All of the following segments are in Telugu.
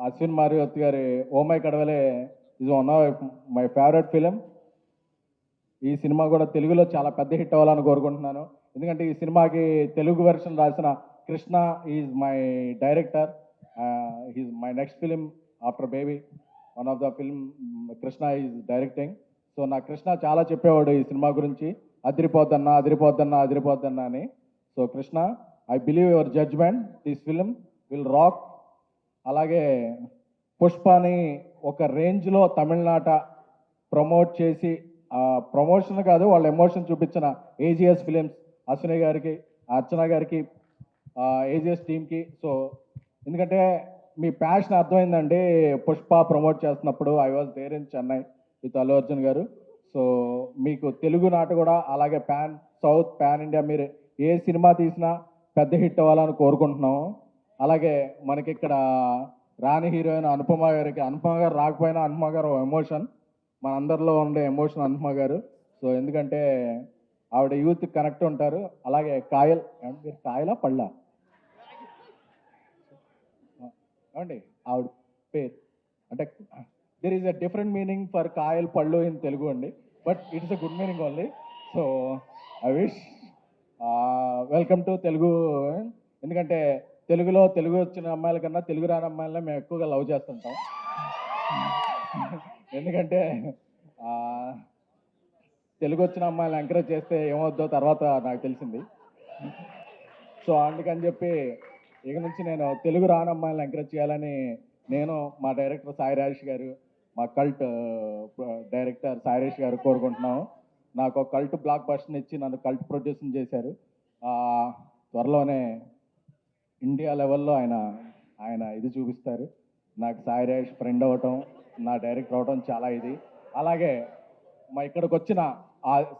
అశ్విన్ మారివత్ గారి Oh My Kadavule is one of my favourite film. ఈ సినిమా కూడా తెలుగులో చాలా పెద్ద హిట్ అవ్వాలని కోరుకుంటున్నాను. ఎందుకంటే ఈ సినిమాకి తెలుగు వెర్షన్ రాసిన Krishna is my director. He's my next film after Baby. One of the film Krishna is directing. So నా కృష్ణ చాలా చెప్పేవాడు ఈ సినిమా గురించి, అదిరిపోద్దన్నా అదిరిపోద్దన్నా అదిరిపోద్దన్నా అని. So Krishna, I believe your judgement, this film will rock. అలాగే పుష్పని ఒక రేంజ్లో తమిళనాట ప్రమోట్ చేసి, ప్రమోషన్ కాదు వాళ్ళ ఎమోషన్ చూపించిన ఏజిఎస్ ఫిలిమ్స్, అశ్విని గారికి, అర్చన గారికి, ఏజిఎస్ టీమ్కి. సో ఎందుకంటే మీ ప్యాషన్ అర్థమైందండి. పుష్ప ప్రమోట్ చేస్తున్నప్పుడు I was there in Chennai with Allu Arjun గారు. సో మీకు తెలుగు నాట కూడా అలాగే పాన్ సౌత్, పాన్ ఇండియా మీరు ఏ సినిమా తీసినా పెద్ద హిట్ అవ్వాలని కోరుకుంటున్నాము. అలాగే మనకి ఇక్కడ రాణి హీరోయిన్ అనుపమ గారికి, అనుపమ గారు రాకపోయినా అనుపమ గారు ఎమోషన్, మనందరిలో ఉండే ఎమోషన్ అనుపమ గారు. సో ఎందుకంటే ఆవిడ యూత్ కనెక్ట్ ఉంటారు. అలాగే కాయల్, మీరు కాయలా పళ్ళా ఏమండి ఆవిడ పేరు, అంటే there is a different meaning for Kayal పళ్ళు ఇన్ తెలుగు అండి, but it's a good meaning only. So I wish welcome to Telugu. ఎందుకంటే తెలుగులో తెలుగు వచ్చిన అమ్మాయిల కన్నా తెలుగు రాని అమ్మాయిలనే మేము ఎక్కువగా లవ్ చేస్తుంటాం. ఎందుకంటే తెలుగు వచ్చిన అమ్మాయిలు ఎంకరేజ్ చేస్తే ఏమవుద్దో తర్వాత నాకు తెలిసింది. సో అందుకని చెప్పి ఇక నుంచి నేను తెలుగు రాని అమ్మాయిలను ఎంకరేజ్ చేయాలని నేను, మా డైరెక్టర్ సాయి రాజేష్ గారు, మా కల్ట్ డైరెక్టర్ సాయి రాజేష్ గారు కోరుకుంటున్నాము. నాకు ఒక కల్ట్ బ్లాక్ బస్టర్ ఇచ్చి నన్ను కల్ట్ ప్రొడ్యూసింగ్ చేశారు. త్వరలోనే ఇండియా లెవెల్లో ఆయన ఇది చూపిస్తారు. నాకు సాయి రాజేష్ ఫ్రెండ్ అవ్వటం, నా డైరెక్టర్ అవ్వటం చాలా ఇది. అలాగే మా ఇక్కడికి వచ్చిన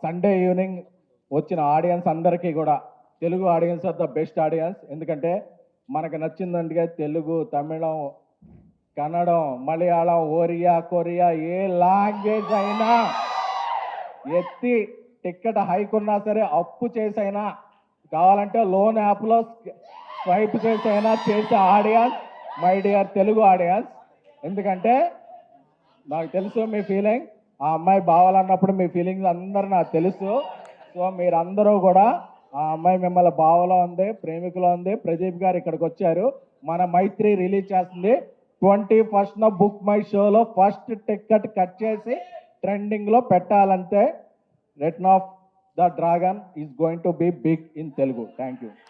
సండే ఈవినింగ్ వచ్చిన ఆడియన్స్ అందరికీ కూడా, Telugu audience are the best audience. ఎందుకంటే మనకు నచ్చిందంటే తెలుగు, తమిళం, కన్నడం, మలయాళం, ఒరియా, కొరియా ఏ లాంగ్వేజ్ అయినా ఎత్తి టికెట్ హైక్ ఉన్నా సరే అప్పు చేసైనా, కావాలంటే లోన్ యాప్లో స్వైప్ చేసైనా చేసే audience my dear Telugu audience. ఎందుకంటే నాకు తెలుసు మీ ఫీలింగ్, ఆ అమ్మాయి బావాలన్నప్పుడు మీ ఫీలింగ్స్ అందరూ నాకు తెలుసు. సో మీరందరూ కూడా ఆ అమ్మాయి మిమ్మల్ని బావలో ఉంది, ప్రేమికులో ఉంది. ప్రదీప్ గారు ఇక్కడికి వచ్చారు, మన మైత్రి రిలీజ్ చేస్తుంది 21st బుక్ మై షోలో ఫస్ట్ టికెట్ కట్ చేసి ట్రెండింగ్లో పెట్టాలంటే return of the dragon is going to be big in Telugu. Thank you.